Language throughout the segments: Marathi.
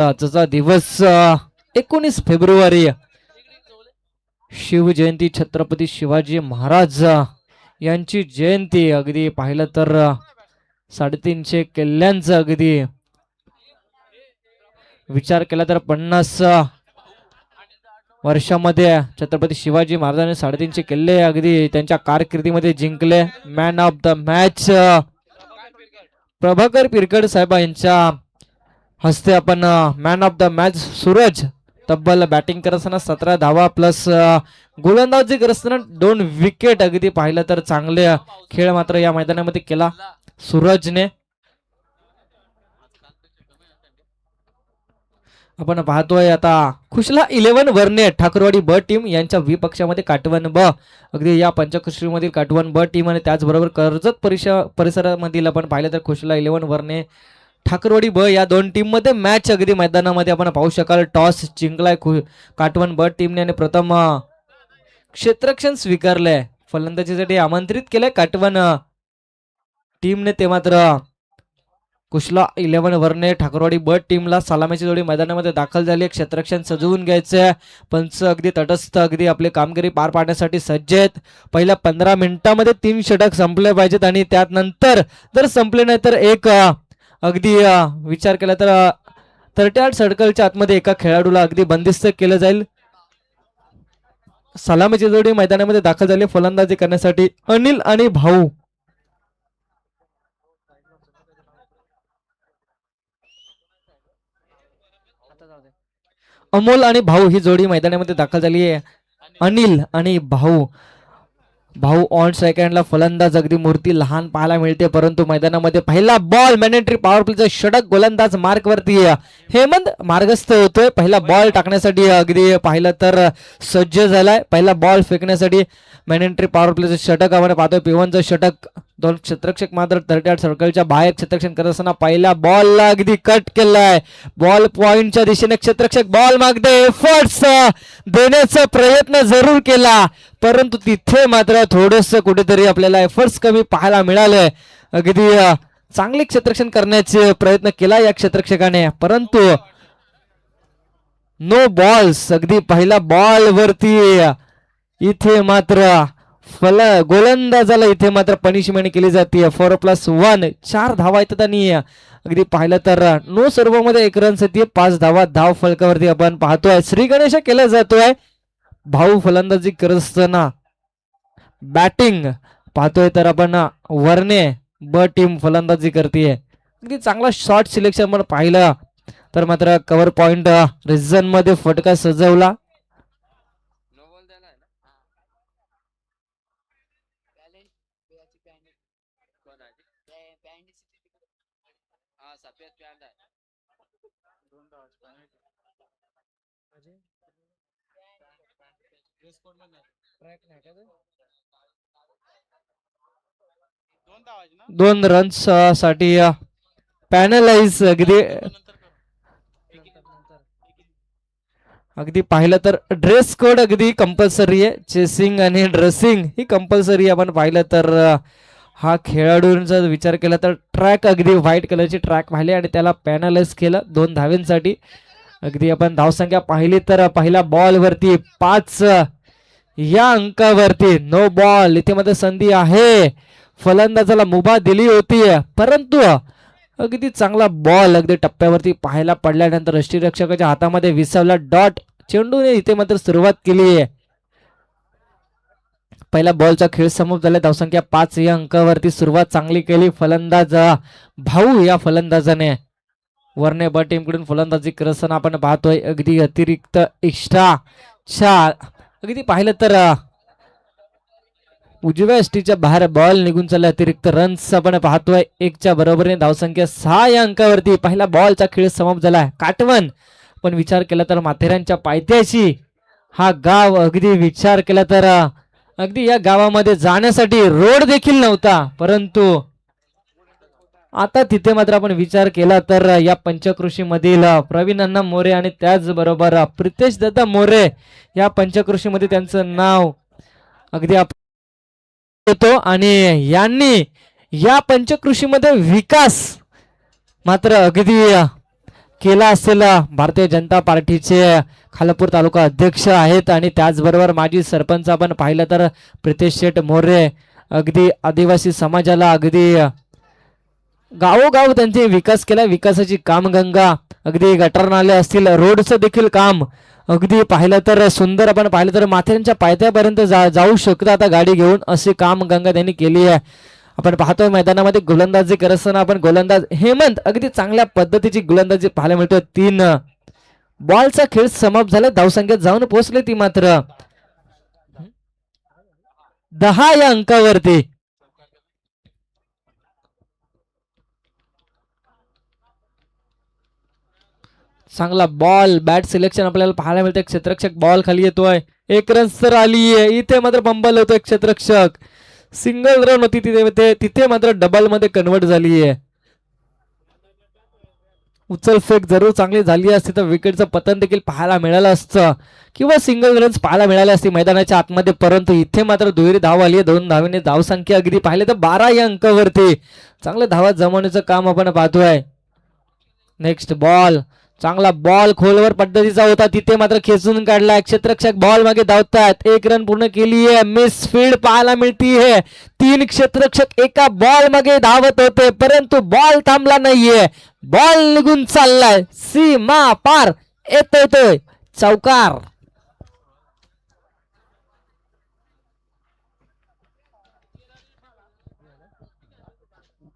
आजचा दिवस 19 फेब्रुवारी शिवजयंती छत्रपती शिवाजी महाराज यांची जयंती. अगदी पाहिलं तर 350 किल्ल्यांचा अगदी विचार केला तर 50 वर्षामध्ये छत्रपती शिवाजी महाराजांनी 350 किल्ले अगदी त्यांच्या कारकिर्दीमध्ये जिंकले. Man of the match Prabhakar Pirkad Saheb यांच्या हस्ते आपण man of the match Suraj तब्बल बॅटिंग करत असताना 17 धावा प्लस गोलंदाजी करत असताना 2 विकेट. अगदी पाहिलं तर चांगले खेळ मात्र या मैदानामध्ये केला सूरजने. आपण पाहतोय आता खुशला 11 वरने ठाकरवाडी ब टीम यांच्या विपक्षामध्ये काटवण ब. अगदी या पंचकृषीमधील काटवण ब टीम आणि त्याचबरोबर कर्जत परिसरामधील आपण पाहिलं तर खुशला 11 वरने ठाकरवाडी ब या 2 टीम मध्ये मॅच अगदी मैदानामध्ये आपण पाहू शकाल. टॉस जिंकलाय काटवण ब टीमने आणि प्रथम क्षेत्ररक्षण स्वीकारलंय. फलंदाजीसाठी आमंत्रित केलंय काटवण टीमने, ते मात्र कुशला 11 वरने ठाकरवाडी ब टीमला सलामीची जोडी मैदानामध्ये दाखल झाली. क्षेत्ररक्षण सजवून घ्यायचंय. पंच अगदी तटस्थ अगदी आपली कामगिरी पार पाडण्यासाठी सज्ज आहेत. पहिल्या 15 मिनिटांमध्ये 3 षटक संपले पाहिजेत आणि त्यानंतर जर संपले नाही तर एक अगदी विचार केला तर 38 सर्कलच्या आतमध्ये एका खेळाडूला अगदी बंदिस्त केलं जाईल. सलामीची जोडी मैदानामध्ये दाखल झाली फलंदाजी करण्यासाठी अनिल आणि भाऊ. अमोल आणि भाऊ ही जोडी मैदानामध्ये दाखल झाली आहे. अनिल आणि भाऊ. भाऊ ऑन सेकंडला फलंदाज. अगदी मूर्ती लहान पाहायला मिळते परंतु मैदानामध्ये पहिला बॉल मॅनेटरी पॉवर प्लेचा षटक. गोलंदाज मार्क वरती हेमंत मार्गस्थ होतोय. पहिला बॉल टाकण्यासाठी अगदी पाहिलं तर सज्ज झालाय. पहिला बॉल फेकण्यासाठी मॅनेटरी पॉवर प्लेचं षटक आपण पाहतोय. पिवनचं षटक. 2 क्षेत्ररक्षक मात्र 38 सर्कलच्या बाहेर क्षेत्ररक्षण करत असताना पहिल्या बॉलला अगदी कट केलाय. बॉल पॉइंटच्या दिशेने क्षेत्ररक्षक बॉल मागते. एफर्ट्स देण्याचा प्रयत्न जरूर केला परंतु तिथे मात्र थोडस कुठेतरी आपल्याला एफर्ट्स कमी पाहायला मिळाले. अगदी चांगले क्षेत्ररक्षण करण्याचे प्रयत्न केला या क्षेत्ररक्षकाने परंतु नो बॉल्स. अगदी पहिला बॉल वरती इथे मात्र गोलंदाजाला इथे मात्र पनिशमेंट केली जाते. 4+1 4 धावा येतात आणि अगदी पाहिलं तर नो सर्व मध्ये 1 रन येते. 5 धावा धाव फलकावरती आपण पाहतोय. श्री गणेश केला जातोय. भाऊ फलंदाजी करत असताना बॅटिंग पाहतोय तर आपण वरने ब टीम फलंदाजी करते. अगदी चांगला शॉट सिलेक्शन आपण पाहिलं तर मात्र कव्हर पॉइंट रिझन मध्ये फटका सजवला. दोन रन्स साठी पॅनलाइज. अगदी पाहिलं तर ड्रेस कोड अगदी कंपल्सरी आहे. चेसिंग आणि ड्रेसिंग ही कंपल्सरी. आपण पाहिलं तर हा खेळाडूंचा विचार केला तर ट्रॅक अगदी व्हाईट कलरची ट्रॅक पाहिली आणि त्याला पॅनलाइज केलं 2 धाव्यांसाठी. अगदी आपण धावसंख्या पाहिली तर पहिल्या बॉल वरती 5 या अंकावरती नो बॉल. इथे मध्ये संधी आहे. फलंदाजाला मुभा दिली होती परंतु अगदी चांगला बॉल अगदी टप्प्यावरती पाहायला पडल्यानंतर यष्टीरक्षकाच्या हातामध्ये विसावला डॉट. चेंडूने इथे मात्र सुरुवात केली आहे. पहिला बॉलचा खेळ समाप्त झाला. धावसंख्या 5 या अंकावरती सुरुवात चांगली केली फलंदाज भाऊ या फलंदाजाने. वरने ब टीम कडून फलंदाजी करत असताना आपण पाहतोय अगदी अतिरिक्त एक्स्ट्रा 4. अगदी पाहिलं तर उजव्या यष्टीच्या बाहेर बॉल निघून चालला. अतिरिक्त रन्स आपण पाहतोय 1 च्या बरोबरीने. धावसंख्या 6 या अंकावरती पहिला बॉलचा खेळ समाप्त झाला. काटवण पण विचार केला तर माथेरानच्या पायथ्याशी हा गाव. अगदी विचार केला तर अगदी या गावामध्ये जाण्यासाठी रोड देखील नव्हता परंतु आता तिथे मात्र आपण विचार केला तर या पंचकृषी मधील प्रवीण अण्णा मोरे आणि त्याचबरोबर प्रितेश दत्ता मोरे या पंचकृषी मध्ये त्यांचं नाव अगदी होतो आणि यांनी या पंचकृषी मध्ये विकास मात्र अगदी केला असेल भारतीय जनता पार्टीचे खालापूर तालुका अध्यक्ष आहेत आणि त्याचबरोबर माजी सरपंच आपण पाहिलं तर प्रितेश शेठ मोरे अगदी आदिवासी समाजाला अगदी गावोगाव त्यांचे विकास केला विकासाची कामगंगा अगदी गटार नाले असतील रोडचं देखील काम अगदी पाहिलं तर सुंदर आपण पाहिलं तर माथेरानच्या पायथ्यापर्यंत जाऊ शकतं आता गाडी घेऊन अशी कामगंगा त्यांनी केली आहे. आपण पाहतोय मैदानामध्ये गोलंदाजी करत असताना आपण गोलंदाज हेमंत अगदी चांगल्या पद्धतीची गोलंदाजी पाहायला मिळतोय. 3 बॉलचा खेळ समाप्त झाला धावसंख्येत जाऊन पोहोचले ती मात्र 10 या अंकावरती. चांगला बॉल बॅट सिलेक्शन आपल्याला पाहायला मिळतंय. क्षेत्ररक्षक बॉल खाली येतोय 1 रन तर आली आहे इथे मात्र बंबल होतोय क्षेत्ररक्षक सिंगल रन होती तिथे मात्र डबल मध्ये कन्वर्ट झाली आहे. उचल फेक जरूर चांगली झाली असती तर विकेटचं पतन देखील पाहायला मिळालं असतं किंवा सिंगल रन्स पाहायला मिळाले असते मैदानाच्या आतमध्ये परंतु इथे मात्र दुहेरी धाव आली आहे. 2 धावेने धावसंख्या अगदी पाहिले तर 12 या अंकावरती चांगल्या धावा जमवण्याचं काम आपण पाहतोय. नेक्स्ट बॉल चांगला बॉल खोलवर पद्धतीचा होता तिथे मात्र खेचून काढलाय क्षेत्ररक्षक बॉल मागे धावतात 1 रन पूर्ण केली आहे. मिस फील्ड पाहायला मिळतीये 3 क्षेत्ररक्षक एका बॉल मागे धावत होते परंतु बॉल थांबला नाहीये बॉल निघून चाललाय सीमा पार येतोय चौकार.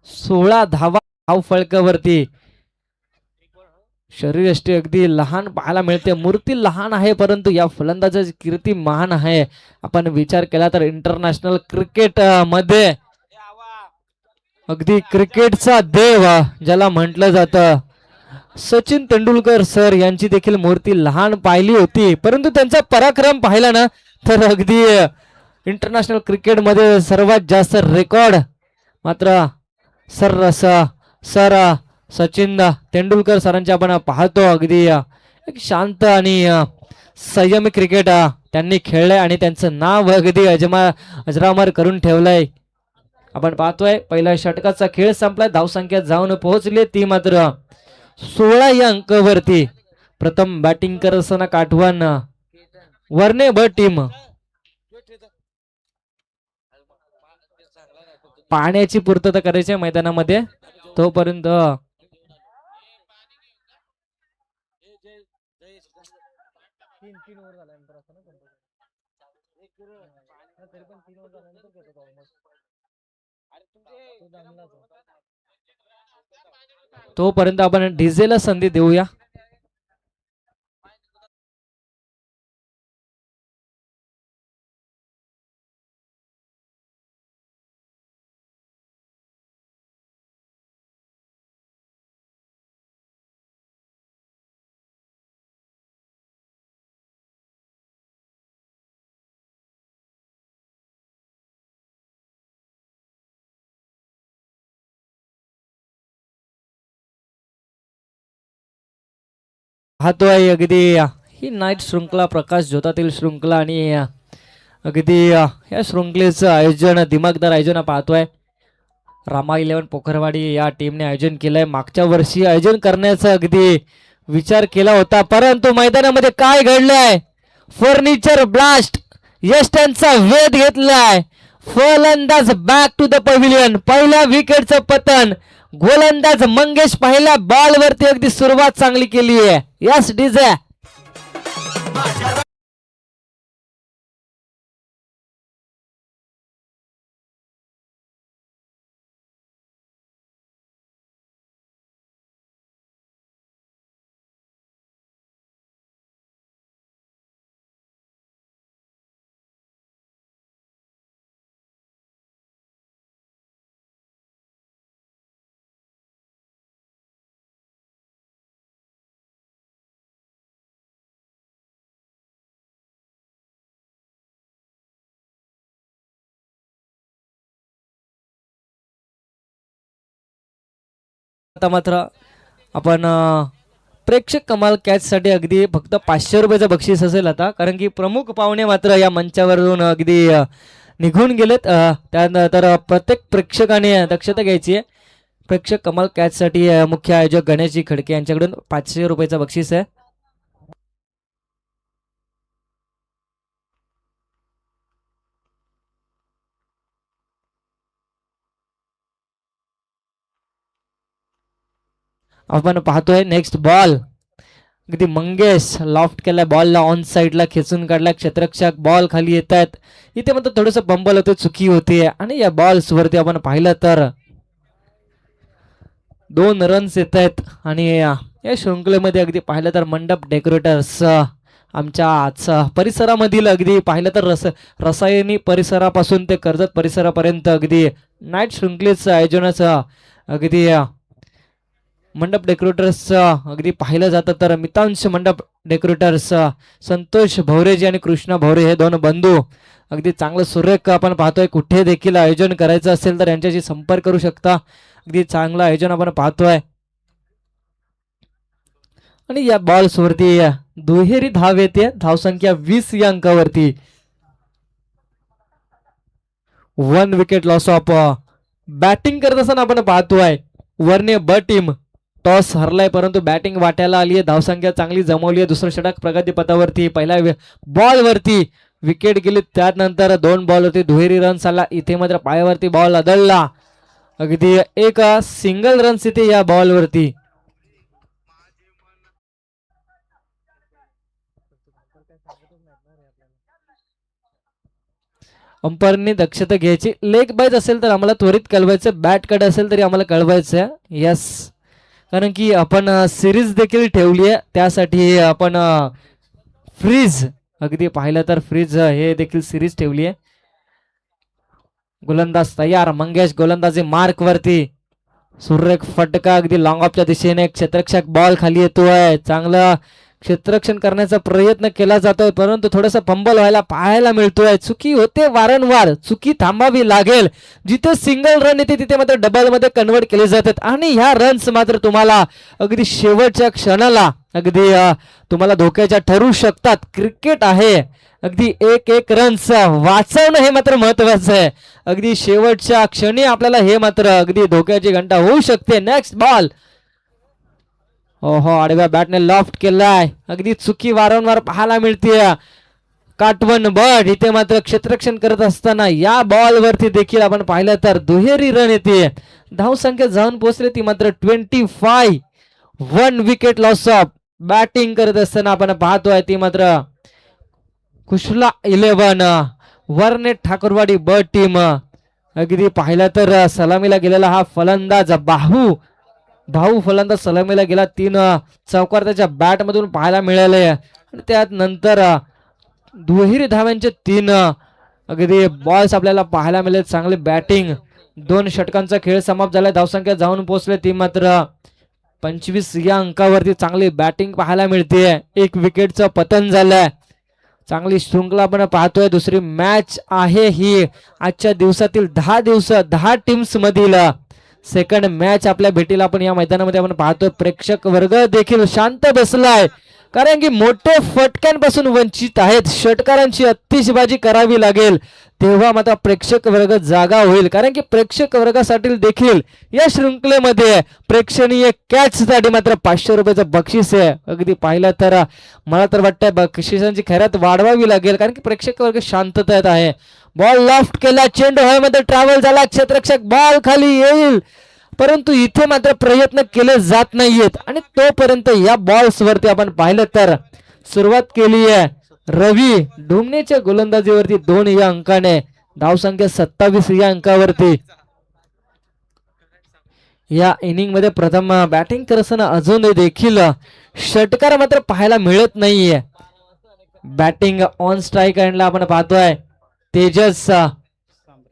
सोळा धावा धाव फळकावरती शरीरयष्टी अगदी लहान पाहायला मिळते मूर्ती लहान आहे परंतु या फलंदाजाची कीर्ती महान आहे. आपण विचार केला तर इंटरनॅशनल क्रिकेट मध्ये अगदी क्रिकेटचा देव ज्याला म्हटलं जातं सचिन तेंडुलकर सर यांची देखील मूर्ती लहान पाहिली होती परंतु त्यांचा पराक्रम पाहिला ना तर अगदी इंटरनॅशनल क्रिकेट मध्ये सर्वात जास्त रेकॉर्ड मात्र सर सचिन तेंडुलकर सरांचे आपण पाहतो अगदी एक शांत आणि संयमी क्रिकेट त्यांनी खेळलंय आणि त्यांचं नाव अगदी अजरामर करून ठेवलंय. आपण पाहतोय पहिल्या षटकाचा खेळ संपलाय धावसंख्या जाऊन पोहोचली ती मात्र 16 या अंकावरती. प्रथम बॅटिंग करत असताना काठवण वर्णे ब टीम पाण्याची पूर्तता करायची मैदानामध्ये तोपर्यंत तोपर्यंत आपण डीजेला संधी देऊया. पाहतोय अगदी ही नाईट श्रृंखला प्रकाश ज्योतातील श्रृंखला आणि अगदी या श्रृंखलेचं आयोजन दिमागदार आयोजन पाहतोय. रामा 11 पोखरवाडी या टीमने आयोजन केलंय. मागच्या वर्षी आयोजन करण्याचा अगदी विचार केला होता परंतु मैदानामध्ये काय घडलंय फर्निचर ब्लास्ट यष्ट्यांचा वेध घेतलाय. फलंदाज बॅक टू द पव्हिलियन पहिल्या विकेटचं पतन गोलंदाज मंगेश पहिल्या बॉल वरती अगदी सुरुवात चांगली केली आहे. यस डीजे आता मात्र आपण प्रेक्षक कमाल कॅच साठी अगदी फक्त 500 रुपयाचं बक्षीस असेल आता कारण की प्रमुख पाहुणे मात्र या मंचावरून अगदी निघून गेलेत. त्यानंतर प्रत्येक प्रेक्षकाने दक्षता घ्यायची आहे. प्रेक्षक कमाल कॅचसाठी मुख्य आयोजक गणेशजी खडके यांच्याकडून 500 रुपयाचं बक्षीस आहे. आपण पाहतोय नेक्स्ट बॉल अगदी मंगेश लॉफ्ट केलाय बॉलला ऑन साईडला खेचून काढलाय क्षेत्ररक्षक बॉल खाली येत आहेत. इथे मात्र थोडस बंबल होते चुकी होते आणि या बॉल्स वरती आपण पाहिलं तर 2 रन्स येत आहेत. आणि या शृंखलेमध्ये अगदी पाहिलं तर मंडप डेकोरेटर्स आमच्या परिसरामधील अगदी पाहिलं तर रसायनी परिसरापासून ते कर्जत परिसरापर्यंत अगदी नाईट शृंखलेचं आयोजनाचं अगदी मंडप डेकोरेटर्स अगदी पाहिलं जातं तर मितांश मंडप डेकोरेटर्स संतोष भवरेजी आणि कृष्णा भवरे हे 2 बंधू अगदी चांगलं सुरेख आपण पाहतोय. कुठे देखील आयोजन करायचं असेल तर यांच्याशी संपर्क करू शकता. अगदी चांगलं आयोजन आपण पाहतोय. आणि या बॉल्स वरती दुहेरी धाव येते. धावसंख्या 20 या अंकावरती. 1 विकेट लॉस ऑफ. बॅटिंग करत असताना आपण पाहतोय वर्णे ब टीम टॉस हरलाय परंतु बॅटिंग वाट्याला आली आहे. धावसंख्या चांगली जमवली आहे. दुसरं षटक प्रगतीपथावरती. पहिल्या बॉल वरती विकेट गेली त्यानंतर 2 बॉल वरती दुहेरी रन्स आला. इथे मात्र पायावरती बॉल आदळला. अगदी एक सिंगल रन्स इथे या बॉल वरती. अंपायरने दक्षता घ्यायची. लेग बाईज असेल तर आम्हाला त्वरित कळवायचं. बॅट कड असेल तरी आम्हाला कळवायचं. यस, कारण की आपण सिरीज देखील ठेवली आहे त्यासाठी आपण फ्रीज अगदी पाहिलं तर फ्रीज हे देखील सिरीज ठेवली आहे. गोलंदाज तयार. मंगेश गोलंदाजी मार्क वरती. सुरेख फटका अगदी लॉंग ऑफच्या दिशेने. क्षेत्ररक्षक बॉल खाली येतोय. चांगलं क्षेत्ररक्षण करण्याचा प्रयत्न केला जातोय परंतु थोडंसं फंबल व्हायला पाहायला मिळतोय. चुकी होते वारंवार. चुकी थांबावी लागेल. जिथे सिंगल रन येते तिथे मात्र डबल मध्ये कन्वर्ट केले जातात आणि ह्या रन्स मात्र तुम्हाला अगदी शेवटच्या क्षणाला अगदी तुम्हाला धोक्याच्या ठरू शकतात. क्रिकेट आहे. अगदी एक रन्स वाचवणं हे मात्र महत्वाचं आहे. अगदी शेवटच्या क्षणी आपल्याला हे मात्र अगदी धोक्याची घंटा होऊ शकते. Next ball. ओहो, आडव्या बॅटने लॉफ्ट केलाय. अगदी चुकी वारंवार पाहायला मिळते. काटवन बट इथे मात्र क्षेत्ररक्षण करत असताना या बॉल वरती देखील आपण पाहिलं तर दुहेरी रन येते. धावसंख्या जाऊन पोहोचली ती मात्र 25. 1 विकेट लॉस ऑफ. बॅटिंग करत असताना आपण पाहतोय ती मात्र कुशला 11 वर्णे ठाकूरवाडी ब टीम. अगदी पाहिलं तर सलामीला गेलेला हा फलंदाज भाऊ फलंदाज सलामीला गेला. 3 चौकार त्याच्या बॅट मधून पाहायला मिळाले. त्यात नंतर दुहेरी धाव्यांचे 3 अगदी बॉल्स आपल्याला पाहायला मिळाले. चांगली बॅटिंग. 2 षटकांचा खेळ समाप्त झाला. धावसंख्या जाऊन पोहोचले ती मात्र 25 या अंकावरती. चांगली बॅटिंग पाहायला मिळते. 1 विकेटचं पतन झालंय. चांगली शृंखला आपण पाहतोय. दुसरी मॅच आहे ही आजच्या दिवसातील 10 टीम्स मधील सेकंड मॅच आपल्या भेटीला आपण या मैदानामध्ये आपण पाहतोय. प्रेक्षक वर्ग देखील शांत बसलाय कारण की मोठे फटक्यांपासून वंचित आहेत. षटकारांची अतिशबाजी करावी लागेल तेव्हा मात्र प्रेक्षक वर्ग जागा होईल. कारण की प्रेक्षक वर्गासाठी देखील या शृंखलेमध्ये प्रेक्षणीय कॅच साठी मात्र 500 रुपयाचं बक्षीस आहे. अगदी पाहिलं तर मला तर वाटतंय बक्षिसांची खैरात वाढवावी लागेल कारण की प्रेक्षक वर्ग शांततेत आहे. बॉल लॉफ्ट केला. चेंडू हवेमध्ये ट्रॅव्हल झाला. क्षेत्ररक्षक बॉल खाली येईल परंतु इथे मात्र प्रयत्न केले जात नाहीयेत आणि तोपर्यंत या बॉल्स वरती आपण पाहिलं तर सुरुवात केली आहे रवी ढुमणेच्या गोलंदाजीवरती 2 या अंकाने. धावसंख्या 27 या अंकावरती. या इनिंग मध्ये प्रथम बॅटिंग करताना अजून देखील षटकार मात्र पाहायला मिळत नाहीये. बॅटिंग ऑन स्ट्राईक एंडला आपण पाहतोय तेजस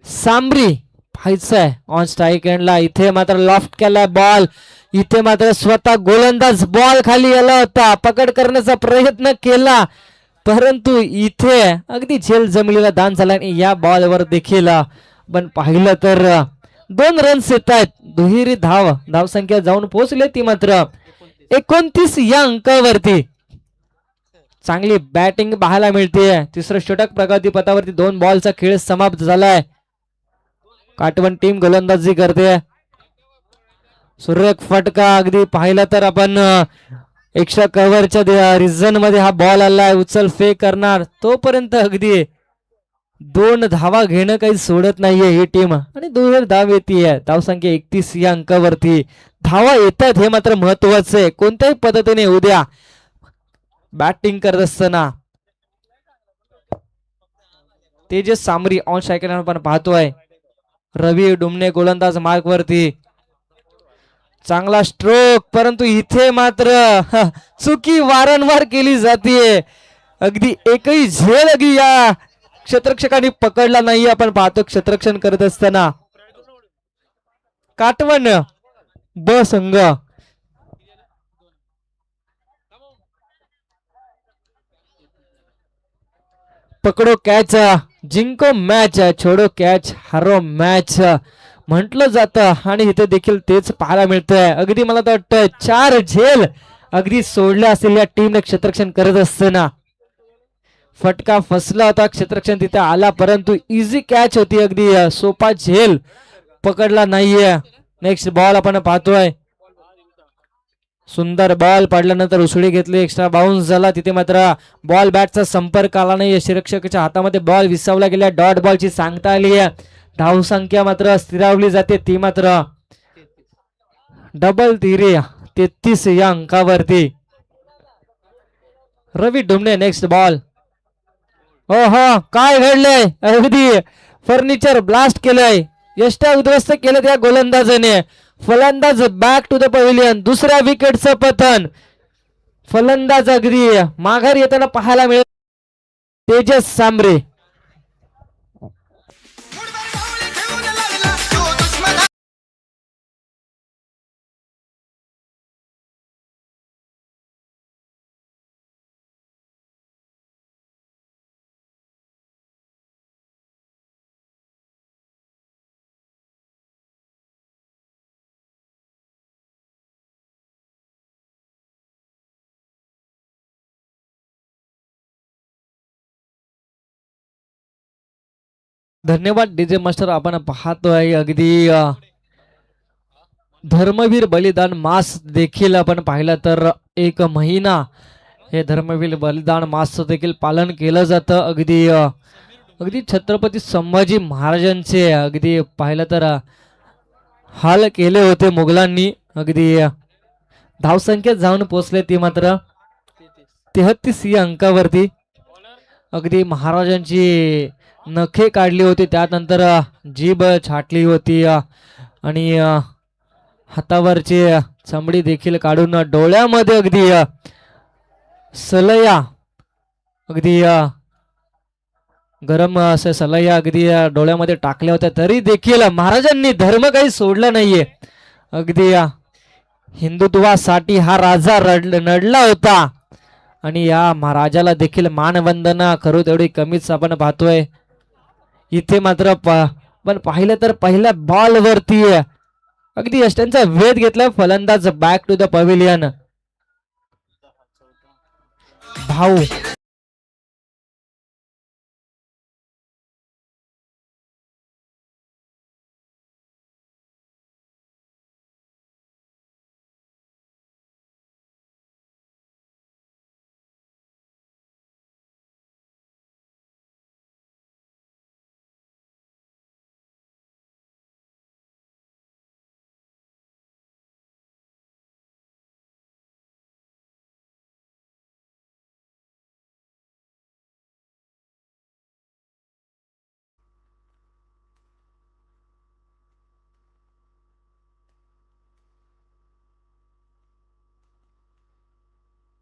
सांबरी पाहायचंय ऑन स्ट्राईक एंडला. इथे मात्र लॉफ्ट केलाय बॉल. इथे मात्र स्वतः गोलंदाज बॉल खाली आला होता. पकड करण्याचा प्रयत्न केला परंतु इथे अगदी झेल जमलेला दान झाला. आणि या बॉलवर देखील आपण पाहिलं तर 2 रन्स येत आहेत. दुहेरी धावसंख्या जाऊन पोहोचले ती मात्र 29 या अंकावरती. चांगली बॅटिंग पाहायला मिळते. तिसरं षटक प्रगतीपथावरती. 2 बॉलचा खेळ समाप्त झालाय. काटवण टीम गोलंदाजी करते. सुरेख फटका अगदी पाहिला तर आपण एक्स्ट्रा कव्हरच्या रिझन मध्ये हा बॉल आलाय. उचल फेक करणार तोपर्यंत अगदी 2 धावा घेणं काही सोडत नाहीये ही टीम आणि 2 धाव येते. धावसंख्या 31 या अंकावरती. धावा येतात हे मात्र महत्वाचं आहे. कोणत्याही पद्धतीने उद्या बॅटिंग करत असताना तेजस सामरी ऑन स्ट्रायकर आपण पाहतोय. रवी डुमणे गोलंदाज मार्क वरती. चांगला स्ट्रोक परंतु इथे मात्र चुकी वारंवार केली जाते. अगदी एकही झेल अगदी या क्षेत्ररक्षकांनी पकडला नाही. आपण पाहतो क्षेत्ररक्षण करत असताना काटवण ब संघ पकडो कॅच जिंको मॅच छोडो कॅच हारो मॅच म्हटलं जातं आणि इथे देखील तेच पाहायला मिळतंय. अगदी मला तर वाटतं 4 झेल अगदी सोडल्या असलेल्या टीमने क्षेत्ररक्षण करत असताना फटका फसला होता. क्षेत्ररक्षण तिथे आला परंतु इझी कॅच होती. अगदी सोपा झेल पकडला नाहीये. नेक्स्ट बॉल आपण पाहतोय. सुंदर बॉल पडल्यानंतर उसळी घेतली. एक्स्ट्रा बाउन्स झाला. तिथे मात्र बॉल बॅटचा संपर्क आला नाही. यष्टिरक्षकाच्या हातामध्ये बॉल विसावला गेला. डॉट बॉलची सांगता आली आहे. धावसंख्या मात्र स्थिरावली जाते. ती मात्र डबल 33 या अंकावरती. रवी डुमणे नेक्स्ट बॉल. हो हो काय घडलंय. अगदी फर्निचर ब्लास्ट केलंय. यष्टा उद्ध्वस्त केलं त्या गोलंदाजाने. फलंदाज बॅक टू द पवेलियन. दुसऱ्या विकेटचं पतन. फलंदाज अगदी माघार येताना पाहायला मिळत. तेजस सांबरे धन्यवाद डीजे मास्टर. आपण पाहतोय अगदी धर्मवीर बलिदान मास देखील आपण पाहिलं तर 1 महिना हे धर्मवीर बलिदान मासचं देखील पालन केलं जातं. अगदी अगदी छत्रपती संभाजी महाराजांचे अगदी पाहिलं तर हाल केले होते मुघलांनी. अगदी धावसंख्येत जाऊन पोचले ती मात्र 33 या अंकावरती. अगदी महाराजांची नखे काढली होती. त्यानंतर जीभ छाटली होती आणि हातावरची चमडी देखील काढून डोळ्यामध्ये अगदी सलया अगदी गरम असे सलया अगदी डोळ्यामध्ये टाकल्या होत्या. तरी देखील महाराजांनी धर्म काही सोडला नाहीये. अगदी हिंदुत्वासाठी हा राजा नडला होता आणि या महाराजाला देखील मानवंदना करू तेवढी कमीच आपण पाहतोय. इथे मात्र पण पाहिलं तर पहिल्या बॉल वरती अगदी यष्टांचा वेध घेतला. फलंदाज बॅक टू द पवेलियन. भाऊ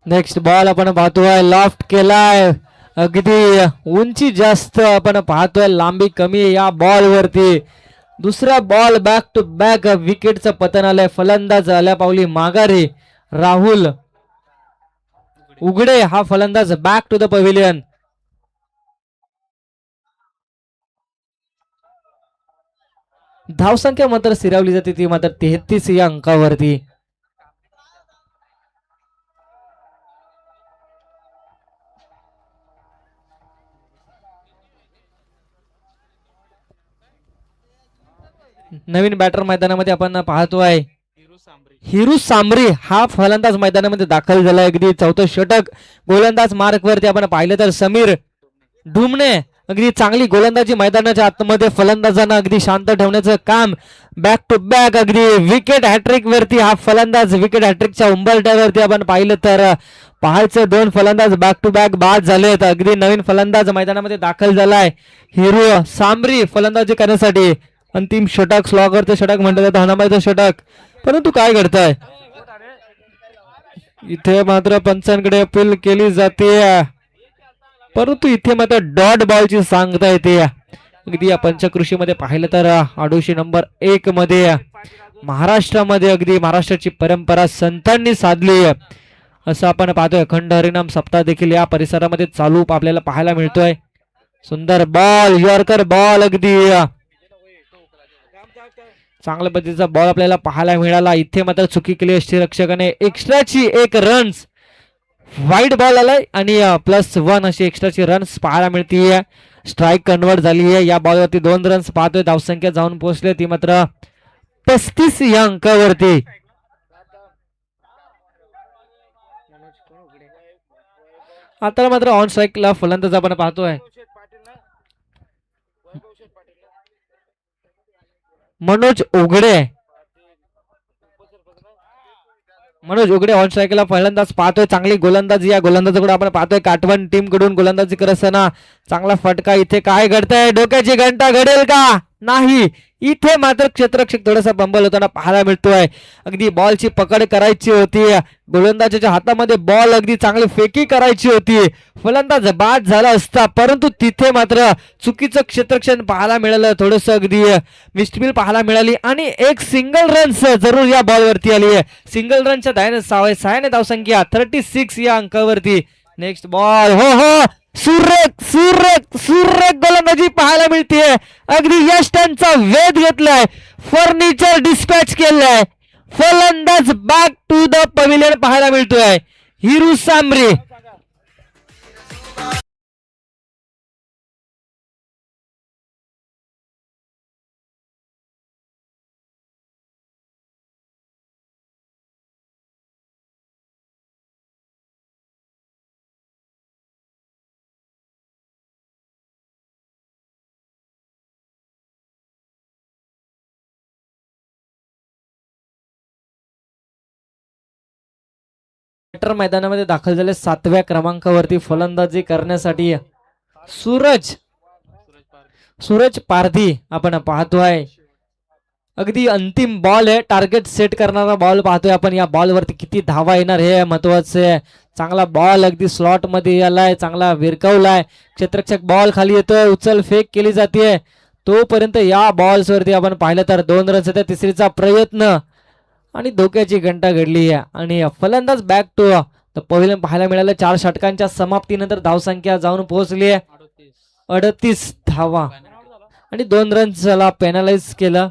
नेक्स्ट बॉल आपण पाहतोय. लॉफ्ट केलाय. अगदी उंची जास्त आपण पाहतोय. लांबी कमी या बॉल वरती. दुसरा बॉल बॅक टू बॅक विकेटचं पतन आलंय. फलंदाज आल्या पावली माघारी. राहुल उघडे हा फलंदाज बॅक टू द पवेलियन. धावसंख्या मात्र स्थिरावली जाते ती मात्र 33 या अंकावरती. नवीन बॅटर मैदानामध्ये आपण पाहतोय. हिरू सांबरे हा फलंदाज मैदानामध्ये दाखल झाला. अगदी चौथं षटक. गोलंदाज मार्कवरती आपण पाहिलं तर समीर ढुमणे अगदी चांगली गोलंदाजी मैदानाच्या आतमध्ये फलंदाजांना अगदी शांत ठेवण्याचं काम. बॅक टू बॅक अगदी विकेट हॅट्रिक वरती हा फलंदाज विकेट हॅट्रिकच्या उंबरठ्यावरती आपण पाहिलं तर पाहायचं दोन फलंदाज बॅक टू बॅक बाद झालेत. अगदी नवीन फलंदाज मैदानामध्ये दाखल झालाय हिरू सांबरी फलंदाजी करण्यासाठी. अंतिम षटक स्लॉगरचं षटक म्हणतात येतं हनामाईचं षटक. परंतु काय घडतंय इथे मात्र पंचांकडे अपील केली जाते परंतु इथे मात्र डॉट बॉलची सांगता येते. अगदी या पंचकृषीमध्ये पाहिलं तर आडोशी नंबर 1 मध्ये महाराष्ट्रामध्ये अगदी महाराष्ट्राची परंपरा संतांनी साधली असं आपण पाहतोय. अखंड हरिनाम सप्ताह देखील या परिसरामध्ये चालू आपल्याला पाहायला मिळतोय. सुंदर बॉल यॉर्कर बॉल अगदी चांगल्या पद्धतीचा बॉल आपल्याला पाहायला मिळाला. इथे मात्र चुकी केली रक्षकाने. एक्स्ट्राची 1 रन्स वाईट बॉल आलाय आणि +1 अशी एक्स्ट्राची रन्स पाहायला मिळतीये. स्ट्राईक कन्वर्ट झाली आहे. या बॉलवरती 2 रन्स पाहतोय. धावसंख्या जाऊन पोहोचले ती मात्र 35 या अंकावरती. आता मात्र ऑन स्ट्राईकला फलंदाज आपण पाहतोय मनोज उघडे. मनोज उघडे ऑन स्ट्राईकला फलंदाज पाहतोय. चांगली गोलंदाजी या गोलंदाजाकडून आपण पाहतोय. काटवण टीम कडून गोलंदाजी करत असताना चांगला फटका. इथे काय घडतंय डोक्याची घंटा घडेल का नाही. इथे मात्र क्षेत्ररक्षक थोडासा बंबल होताना पाहायला मिळतोय. अगदी बॉलची पकड करायची होती. गोलंदाजाच्या हातामध्ये बॉल अगदी चांगली फेकी करायची होती. फलंदाज बाद झाला असता परंतु तिथे मात्र चुकीचं क्षेत्ररक्षण पाहायला मिळालं. थोडस अगदी मिस्टफील पाहायला मिळाली आणि एक सिंगल रन्स जरूर या बॉलवरती आली. सिंगल रनच्या 6 धावसंख्या 36 या अंकावरती. नेक्स्ट बॉल हो हो सुरेख सुरेख सुरेख गोलंदाजी पाहायला मिळते. अगदी यष्टांचा वेध घेतलाय. फर्निचर डिस्पॅच केलंय. फलंदाज बॅक टू द पविलियन पाहायला मिळतोय हिरू सांबरे. मैदानामध्ये दाखल झाले 7व्या क्रमांकावरती फलंदाजी करण्यासाठी सूरज पारधी आपण पाहतोय. अगदी अंतिम बॉल आहे. टार्गेट सेट करणारा बॉल पाहतोय आपण. या बॉल वरती किती धावा येणार हे महत्वाचं आहे. चांगला बॉल अगदी स्लॉट मध्ये आलाय. चांगला विरकवलाय. क्षेत्ररक्षक बॉल खाली येतोय. उचल फेक केली जाते. तोपर्यंत या बॉल्स वरती आपण पाहिलं तर 2 रन्स येतात. तिसरीचा प्रयत्न आणि धोक्याची घंटा घडली आहे आणि फलंदाज बॅक टू द पविलियन पाहायला मिळालं. 4 षटकांच्या समाप्तीनंतर धावसंख्या जाऊन पोहोचली 38 धावा आणि 2 रन्सला पेनलाइज केलं.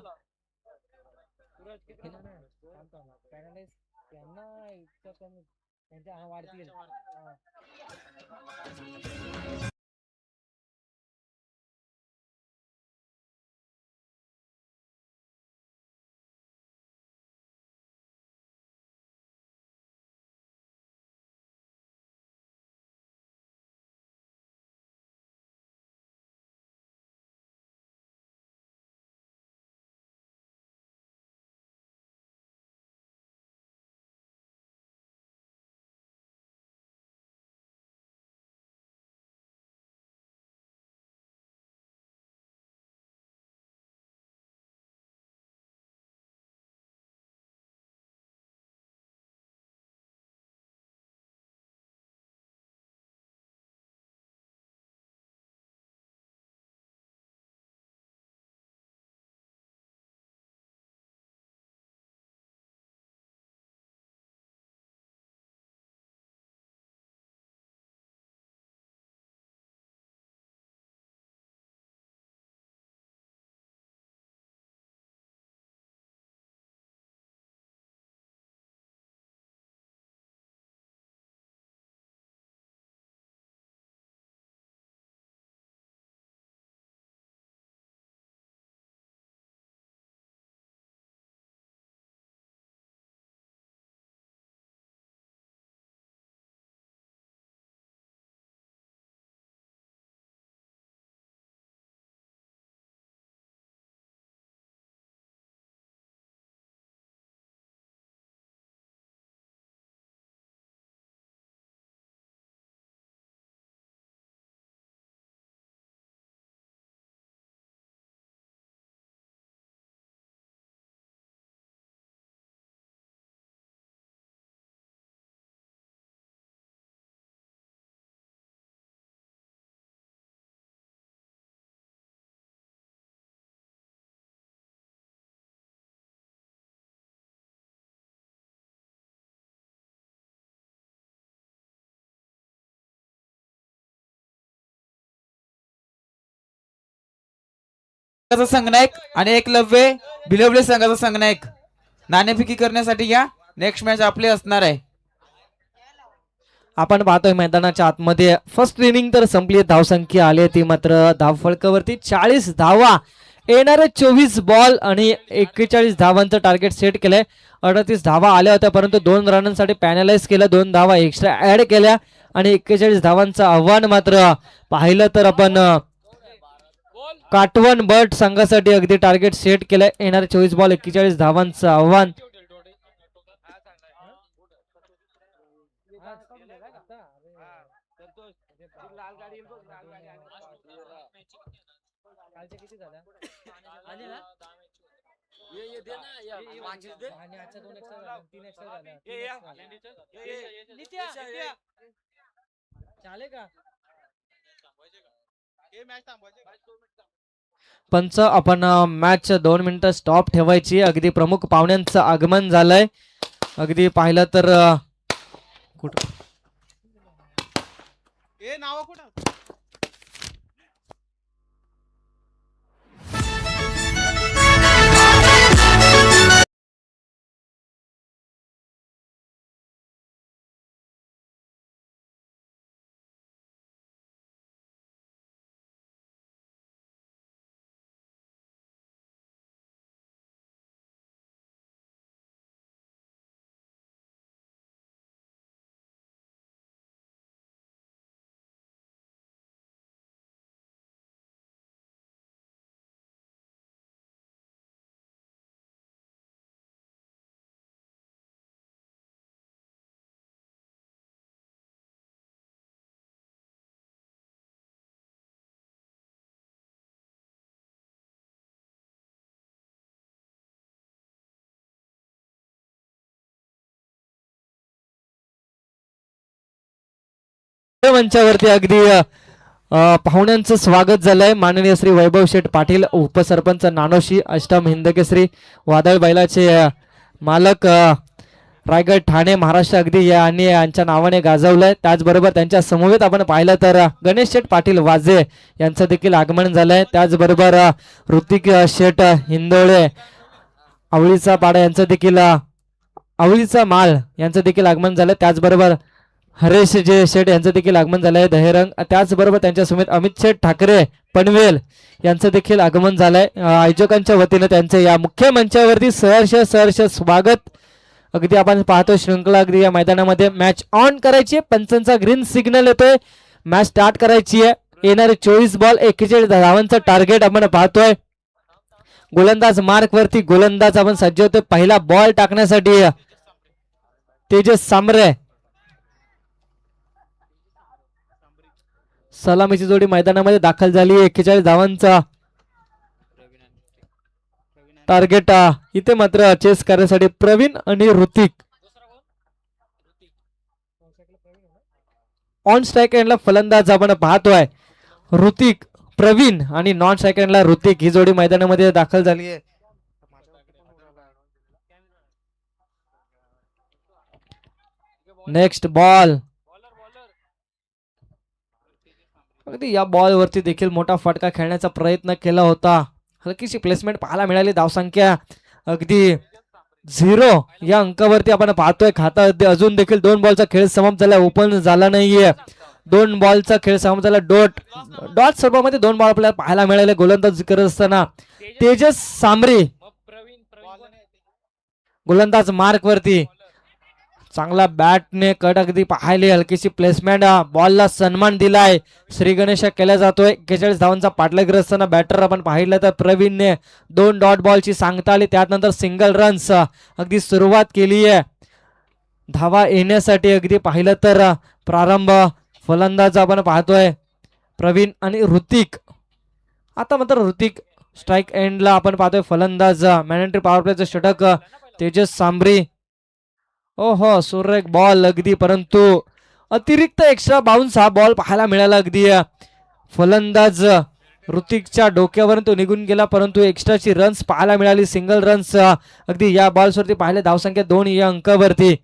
संघनायक आणि एकलव्य भिलवले संघाचा संघनायक नाणेफेकी करण्यासाठी या नेक्स्ट मॅच आपली असणार आहे. आपण पाहतोय मैदानाच्या आतमध्ये फर्स्ट इनिंग तर संपली, धावसंख्या आली ती मात्र धावफलकावरती 40 धावा, येणारे 24 बॉल आणि 41 धावांचं टार्गेट सेट केलंय. 38 धावा आल्या होत्या परंतु 2 रनांसाठी पॅनलाइज केलं, 2 धावा एक्स्ट्रा ऍड केल्या आणि 41 धावांचं आव्हान मात्र पाहिलं तर आपण काटवण बट संघासाठी अगदी टार्गेट सेट केलंय. येणारे 24 बॉल 41 धावांचं आव्हान. पंच आपण मॅच 2 मिनिटं स्टॉप ठेवायची. अगदी प्रमुख पाहुण्यांचं आगमन झालंय. अगदी पाहिलं तर कुठं मंचावरती अगदी पाहुण्यांचं स्वागत झालंय. माननीय श्री वैभव शेठ पाटील, उपसरपंच नानोशी, अष्टम हिंदकेसरी वादळ बैलाचे मालक रायगड ठाणे महाराष्ट्र, अगदी यांनी यांच्या नावाने गाजवलंय. त्याचबरोबर त्यांच्या समवेत आपण पाहिलं तर गणेश शेठ पाटील वाजे यांचं देखील आगमन झालंय. त्याचबरोबर ऋतिक शेठ हिंदोळे आवळीचा पाडा यांचं देखील आवळीचा माल यांचं देखील आगमन झालं. त्याचबरोबर हरेश जे शेठ यांचं देखील आगमन झालंय दहेरंग. त्याचबरोबर त्यांच्या समेत अमित शेठ ठाकरे पनवेल यांचं देखील आगमन झालंय. आयोजकांच्या वतीनं त्यांचे या मुख्य मंचावरती सहर्ष स्वागत. अगदी आपण पाहतो श्रृंखला अगदी या मैदानामध्ये मॅच ऑन करायची आहे. पंचांचा ग्रीन सिग्नल येतोय, मॅच स्टार्ट करायची आहे. येणारे 24 बॉल 41 धावांचं टार्गेट आपण पाहतोय. गोलंदाज मार्क वरती गोलंदाज आपण सज्ज होतोय पहिला बॉल टाकण्यासाठी. तेजस सांबरे सलामीची जोडी मैदानामध्ये दाखल झाली. 41 धावांचा टार्गेट. इथे मात्र चेस करण्यासाठी प्रवीण आणि ऋतिक. ऑन स्ट्राइक एंडला फलंदाज आपण पाहतोय ऋतिक प्रवीण आणि नॉन स्ट्राइक एंडला ऋतिक ही जोडी मैदानामध्ये दाखल झाली आहे. Next ball. अगदी या बॉल वरती देखील मोठा फटका खेळण्याचा प्रयत्न केला होता. हलकीशी प्लेसमेंट पाहायला मिळाली. धावसंख्या अगदी 0 या अंकावरती आपण पाहतोय. खाता अजून देखील 2 बॉलचा खेळ समाप्त झाला, ओपन झाला नाहीये. 2 बॉलचा खेळ समाप्त झाला. डॉट स्वरूपामध्ये 2 बॉल आपल्याला पाहायला मिळाले. गोलंदाज करत असताना तेजस सांबरे गोलंदाज मार्क वरती चांगला बॅटने कट अगदी पाहिले. हलकीशी प्लेसमेंट, बॉलला सन्मान दिलाय. श्री गणेश केला जातोय. 41 धावांचा पाठलाग असताना बॅटर आपण पाहिलं तर प्रवीणने 2 डॉट बॉलची सांगता आली. त्यानंतर सिंगल रन्स अगदी सुरुवात केली आहे धावा येण्यासाठी. अगदी पाहिलं तर प्रारंभ फलंदाज आपण पाहतोय प्रवीण आणि ऋतिक. आता मात्र ऋतिक स्ट्राइक एंडला आपण पाहतोय फलंदाज. मॅनेटरी पॉवर प्लेचं षटक तेजस सांबरी. ओहो सुरेख बॉल अगदी, परंतु अतिरिक्त एक्स्ट्रा बाउन्स हा बॉल पाहायला मिळाला. अगदी फलंदाज ऋतिकच्या डोक्यावरून तो निघून गेला, परंतु एक्स्ट्राची रन्स पाहायला मिळाली. सिंगल रन्स अगदी या बॉल्सवरती पाहिले. धावसंख्या 2 या अंकावरती.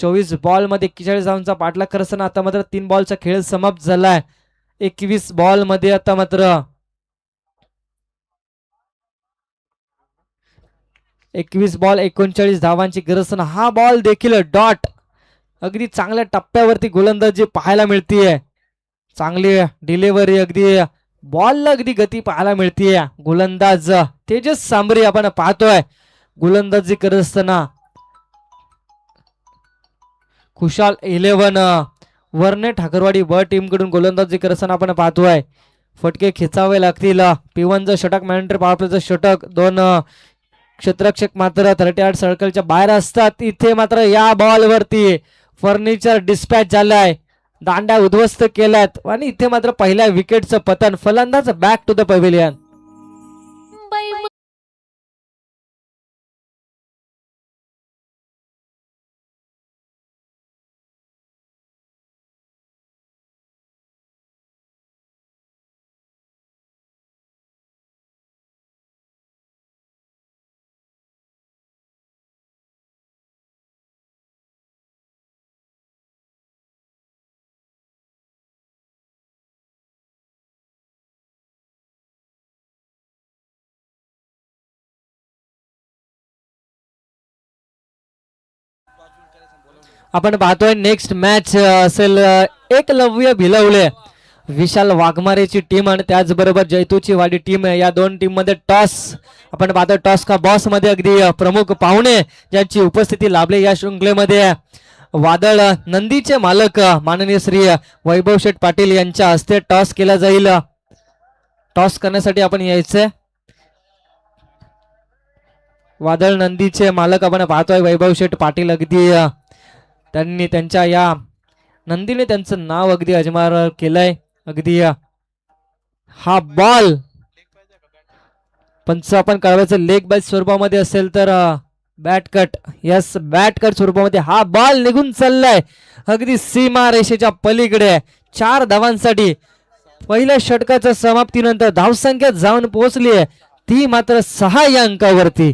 24 बॉल मध्ये 41 धावांचा पाठलाग करत असताना आता मात्र 3 बॉलचा खेळ समाप्त झालाय. 21 बॉल मध्ये आता मात्र 21 बॉल 39 धावांची गरज असताना हा बॉल देखील डॉट. अगदी चांगल्या टप्प्यावरती गोलंदाजी पाहायला मिळतीये. चांगली डिलिव्हरी, अगदी बॉलला अगदी गती पाहायला मिळतीये. गोलंदाज तेजस सांबरे आपण पाहतोय गोलंदाजी करत असताना. खुशाल 11 वर्णे ठाकरवाडी ब टीम कडून गोलंदाजी करत असताना आपण पाहतोय. फटके खेचावे लागतील. P1चं षटक, मॅन्डेटरी पॉवर प्लेचं षटक. 2 क्षेत्ररक्षक मात्र 38 सर्कलच्या बाहेर असतात. इथे मात्र या बॉल वरती फर्निचर डिस्पॅच झालाय, दांड्या उद्ध्वस्त केल्यात आणि इथे मात्र पहिल्या विकेटचं पतन. फलंदाज बॅक टू द पवेलियन. आपण पाहतोय नेक्स्ट मॅच असेल एकलव्य भिलवले विशाल वाघमारेची टीम आणि त्याचबरोबर जैतूची वाडी टीम. या दोन टीम मध्ये टॉस आपण पाहतोय. टॉस का बॉस मध्ये अगदी प्रमुख पाहुणे ज्यांची उपस्थिती लाभले या शृंखलेमध्ये. वादळ नंदीचे मालक माननीय श्री वैभव शेठ पाटील यांच्या हस्ते टॉस केला जाईल. टॉस करण्यासाठी आपण यायचंय. वादळ नंदीचे मालक आपण पाहतोय वैभव शेठ पाटील. अगदी त्यांनी त्यांच्या या नंदीने त्यांचं नाव अगदी अजमार केलंय. अगदी हा बॉल पंच आपण कळवायचं लेग बाय स्वरूपामध्ये असेल तर bat cut. Yes, bat cut स्वरूपामध्ये हा बॉल निघून चाललाय अगदी सीमा रेषेच्या पलीकडे. 4 धावांसाठी पहिल्या षटकाच्या समाप्तीनंतर धावसंख्या जाऊन पोहोचली आहे ती मात्र 6 या अंकावरती.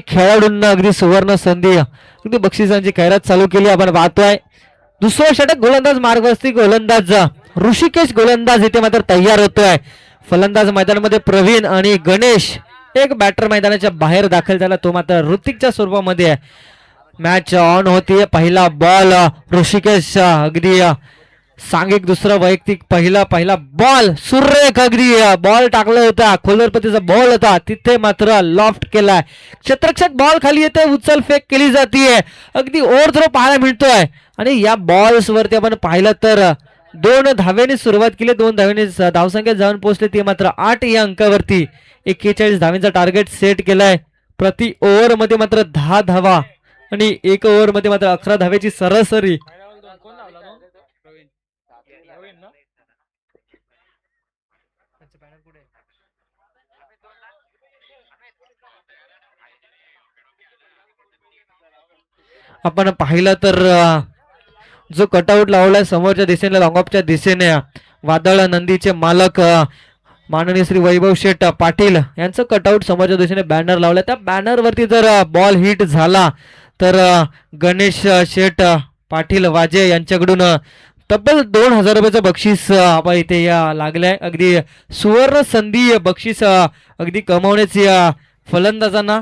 खेळाडूंना अगदी सुवर्ण संधी, अगदी बक्षिसांची खैरात चालू केली आपण पाहतोय. दुसरं षटक गोलंदाज मार्गदर्शी गोलंदाज ऋषिकेश गोलंदाज इथे मात्र तयार होतोय. फलंदाज मैदानामध्ये प्रवीण आणि गणेश. एक बॅटर मैदानाच्या बाहेर दाखल झाला, तो मात्र ऋतिकच्या स्वरूपामध्ये. मॅच ऑन होतीये. पहिला बॉल ऋषिकेश अगदी सांघिक, दुसरा वैयक्तिक. पहिला बॉल सुरेख अगदी बॉल टाकला होता, खोलरपतीचा बॉल होता, तिथे मात्र लॉफ्ट केलाय. क्षेत्ररक्षक बॉल खाली येते, उचल फेक केली जाते, अगदी ओव्हर थ्रो पाहायला मिळतोय. आणि या बॉल्स वरती आपण पाहिलं तर 2 धाव्यांनी सुरुवात केली, 2 धाव्यांनी धावसंख्या जाऊन पोहोचली ती मात्र 8 या अंकावरती. 41 धावांचा टार्गेट सेट केलाय. प्रति ओव्हर मध्ये मात्र 10 धावा आणि 1 ओव्हर मध्ये मात्र 11 धाव्याची सरासरी. आपण पाहिलं तर जो कटआउट लावलाय समोरच्या दिशेने, लॉंगऑफच्या दिशेने, वादळ नंदीचे मालक माननीय श्री वैभव शेठ पाटील यांचं कटआउट समोरच्या दिशेने बॅनर लावलाय. त्या बॅनर वरती जर बॉल हिट झाला तर गणेश शेठ पाटील वाजे यांच्याकडून तब्बल 2000 रुपयाचं बक्षीस आपण इथे या लागलंय. अगदी सुवर्ण संधी बक्षीस अगदी कमावण्याची फलंदाजांना.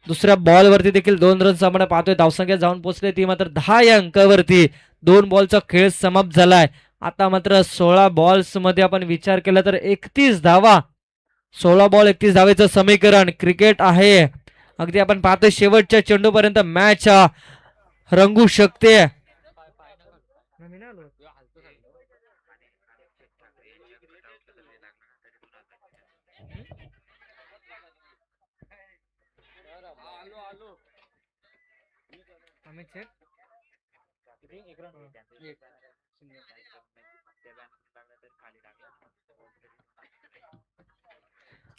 दुसऱ्या बॉल वरती देखील 2 रन्स आपण पाहतोय. धावसंख्या जाऊन पोहोचले ती मात्र 10 या अंकावरती. 2 बॉलचा खेळ समाप्त झालाय. आता मात्र 16 बॉल्स मध्ये आपण विचार केला तर 31 धावा, 16 बॉल 31 धावेचं समीकरण क्रिकेट आहे. अगदी आपण पाहतो शेवटच्या चेंडूपर्यंत मॅच रंगू शकते.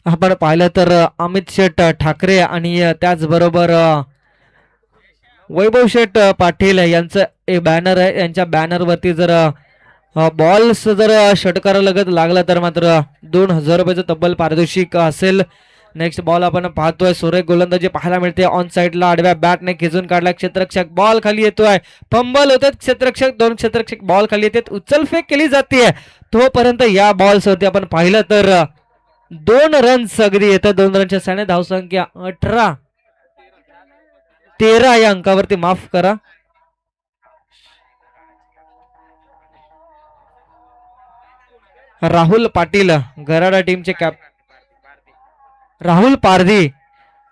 आपण पाहिलं तर अमित शेठ ठाकरे आणि त्याचबरोबर वैभव शेठ पाटील यांचं एक बॅनर आहे. यांच्या बॅनरवरती जर बॉल्स जर षटकारा लगत लागला तर मात्र 2000 रुपयाचं तब्बल पारितोषिक असेल. नेक्स्ट बॉल आपण पाहतोय, सुरेख गोलंदाजी पाहायला मिळते. ऑन साइडला आडव्या बॅटने खेचून काढला क्षेत्ररक्षक, बॉल खाली येतोय, फंबल होतात क्षेत्ररक्षक, 2 क्षेत्ररक्षक, बॉल खाली येतात, उचल फेक केली जाते. तोपर्यंत या बॉल्स वरती आपण पाहिलं तर 2 रन्स अगदी येतात. 2 रनच्या साने धावसंख्या 13 या अंकावरती, माफ करा. राहुल पाटील गराडा टीमचे राहुल पारधी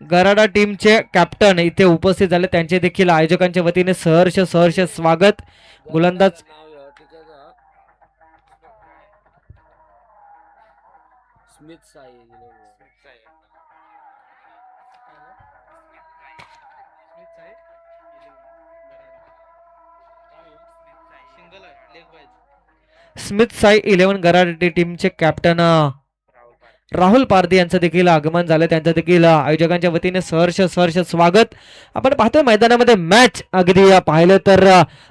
गराडा टीमचे कॅप्टन इथे उपस्थित झाले. त्यांचे देखील आयोजकांच्या वतीने सहर्ष स्वागत. गोलंदाज स्मिथ साई 11 गराडा टीमचे कॅप्टन राहुल पारधी यांचं देखील आगमन झालं. त्यांचं देखील आयोजकांच्या वतीने सहर्ष स्वागत. आपण पाहतोय मैदानामध्ये मॅच अगदी पाहिलं तर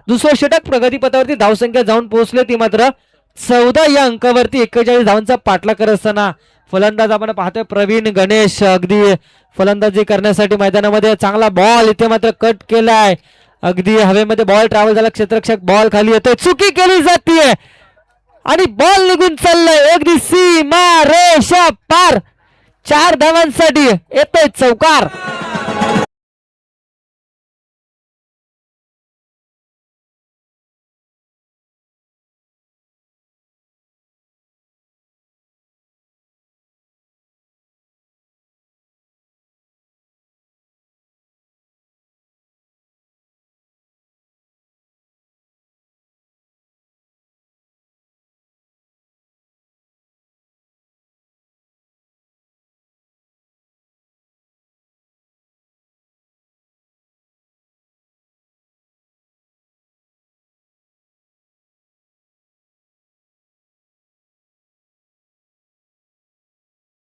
दुसरं षटक प्रगतीपथावरती धावसंख्या जाऊन पोहोचली ती मात्र 14 या अंकावरती. 41 धावांचा पाठलाग करत असताना फलंदाज आपण पाहतोय प्रवीण गणेश अगदी फलंदाजी करण्यासाठी मैदानामध्ये. चांगला बॉल इथे मात्र कट केलाय, अगदी हवेमध्ये बॉल ट्रॅव्हल झाला, क्षेत्ररक्षक बॉल खाली येतोय, चुकी केली जाते आणि बॉल निघून चाललाय अगदी सीमा रेषा पार. 4 धावांसाठी येतोय चौकार.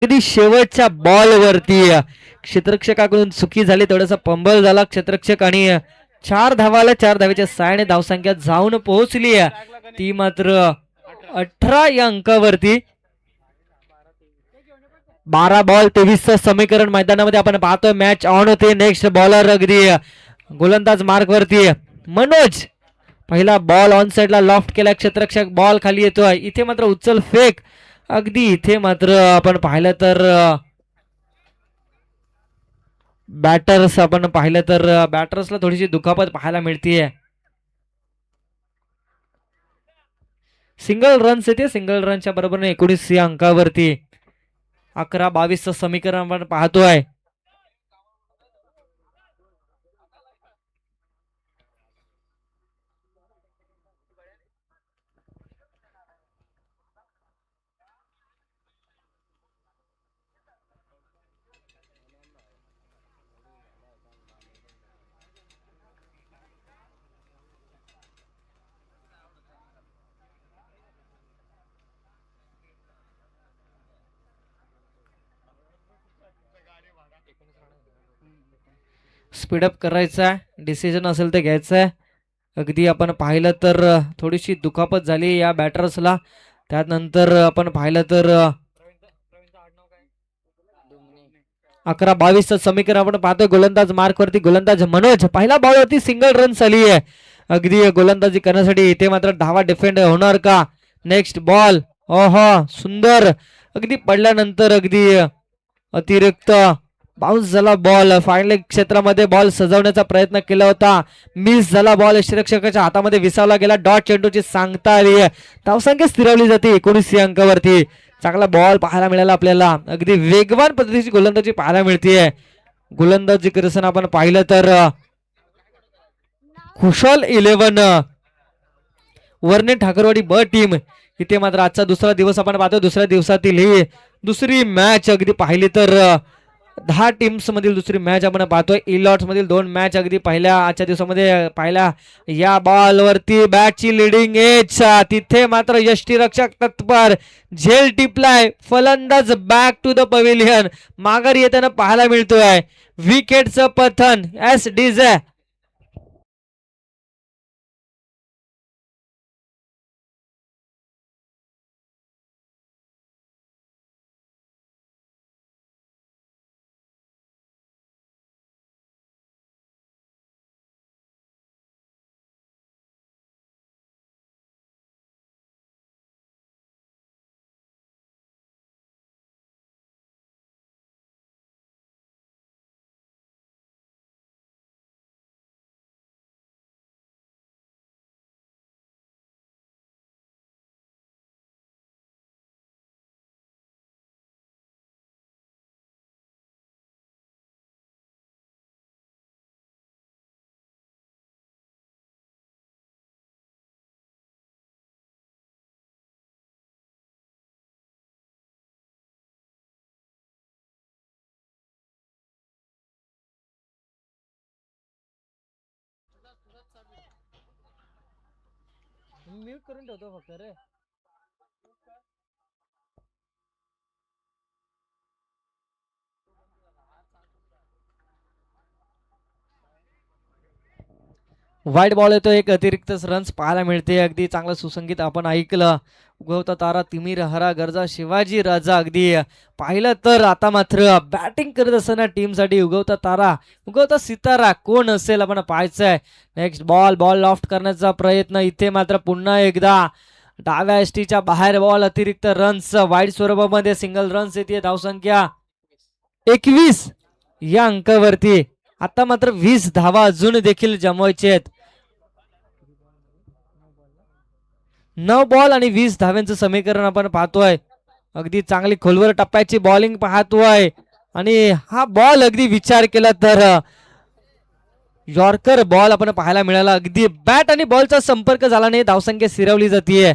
अगदी शेवटच्या बॉल वरती क्षेत्ररक्षकाकडून चुकी झाली, थोडासा पंबल झाला क्षेत्ररक्षक आणि 4 धावाला 4 धावेच्या साहाय्याने धावसंख्या जाऊन पोहोचली ती मात्र 18 या अंकावरती. 12 बॉल 23चं समीकरण मैदानामध्ये आपण पाहतोय. मॅच ऑन होते. नेक्स्ट बॉलर अगदी गोलंदाज मार्क वरती मनोज. पहिला बॉल ऑन साइडला लॉफ्ट केला, क्षेत्ररक्षक बॉल खाली येतोय. इथे मात्र उचल फेक, अगदी इथे मात्र आपण पाहिलं तर बॅटर्सला थोडीशी दुखापत पाहायला मिळतीये. सिंगल रन्स येते. सिंगल रनच्या बरोबरने 19 या अंकावरती 11-22चं समीकरण आपण पाहतोय. स्पीडअप करायचा आहे, डिसिजन असेल ते घ्यायचं आहे. अगदी आपण पाहिलं तर थोडीशी दुखापत झाली या बॅटर्सला. त्यानंतर आपण पाहिलं तर 11-22चं समीकरण आपण पाहतोय. गोलंदाज मार्क वरती गोलंदाज मनोज. पहिला बॉल वरती सिंगल रन झाली आहे. अगदी गोलंदाजी करण्यासाठी इथे मात्र धावा डिफेंड होणार का. नेक्स्ट बॉल, ओहो सुंदर, अगदी पडल्यानंतर अगदी अतिरिक्त बाउन्स झाला बॉल, फायनल क्षेत्रामध्ये बॉल सजवण्याचा प्रयत्न केला होता, मिस झाला बॉल, यष्टिरक्षकाच्या हातामध्ये विसावला गेला. डॉट चेंडूची सांगता आली, धावसंख्या स्थिरवली जाते 19 या अंकावरती. चांगला बॉल पाहायला मिळाला आपल्याला, अगदी वेगवान पद्धतीची गोलंदाजी पाहायला मिळते. गोलंदाजी करताना आपण पाहिलं तर खुशाल 11 वर्णे ठाकरवाडी ब टीम इथे मात्र आजचा दुसरा दिवस आपण पाहतो. दुसऱ्या दिवसातील ही दुसरी मॅच अगदी पाहिली तर 10 टीम्स मधील दुसरी मॅच आपण पाहतोय. इलॉट्स मधील 2 मॅच अगदी पहिल्या आजच्या दिवसामध्ये पाहिल्या. या बॉल वरती बॅटची लिडिंग एज, तिथे मात्र यष्टिरक्षक तत्पर, झेल टिपलाय, फलंदाज बॅक टू द पवेलियन माघारी येताना पाहायला मिळतोय. विकेटचं पतन एस डीजे. म्यूट करून ठेवतो फक्त रे. वाईट बॉल येतो, एक अतिरिक्त रन्स पाहायला मिळते. अगदी चांगलं सुसंगीत आपण ऐकलं. उगवता तारा, तिमिर हरा, गरजा, शिवाजी राजा. अगदी पाहिलं तर आता मात्र बॅटिंग करत असताना टीमसाठी उगवता तारा, उगवता सितारा कोण असेल आपण पाहायचंय. नेक्स्ट बॉल लॉफ्ट करण्याचा प्रयत्न, इथे मात्र पुन्हा एकदा डाव्या एसटीच्या बाहेर बॉल, अतिरिक्त रन्स वाईट स्वरूपामध्ये सिंगल रन्स येते. धावसंख्या 21 या अंकावरती. आता मात्र 20 धावा अजून देखील जमवायचे आहेत. 9 बॉल आणि 20 धाव्यांचं समीकरण आपण पाहतोय. अगदी चांगली खोलवर टप्प्याची बॉलिंग पाहतोय आणि हा बॉल अगदी विचार केला तर यॉर्कर बॉल आपण पाहायला मिळाला. अगदी बॅट आणि बॉलचा संपर्क झाला नाही, धावसंख्या स्थिरवली जाते.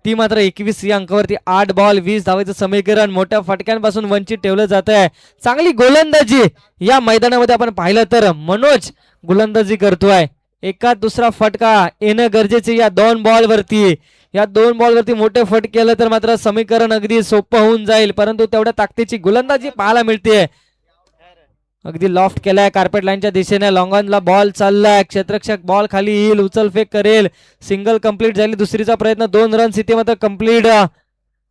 ती मात्र 21 या अंकावरती. 8 बॉल 20 धावेचं समीकरण मोठ्या फटक्यांपासून वंचित ठेवलं जात आहे. चांगली गोलंदाजी या मैदानामध्ये आपण पाहिलं तर मनोज गोलंदाजी करतोय. एकात दुसरा फटका येणं गरजेचे या 2 बॉलवरती. या 2 बॉलवरती मोठे फटके केलं तर मात्र समीकरण अगदी सोपं होऊन जाईल, परंतु तेवढ्या ताकदीची गोलंदाजी पाहायला मिळते. अगदी लॉफ्ट केलाय कार्पेट लाईनच्या दिशेने, लॉंगॉनला बॉल चाललाय, क्षेत्ररक्षक बॉल खाली येईल, उचलफेक करेल, सिंगल कंप्लीट झाली. दुसरीचा प्रयत्न, 2 रन्स इथे मात्र कंप्लीट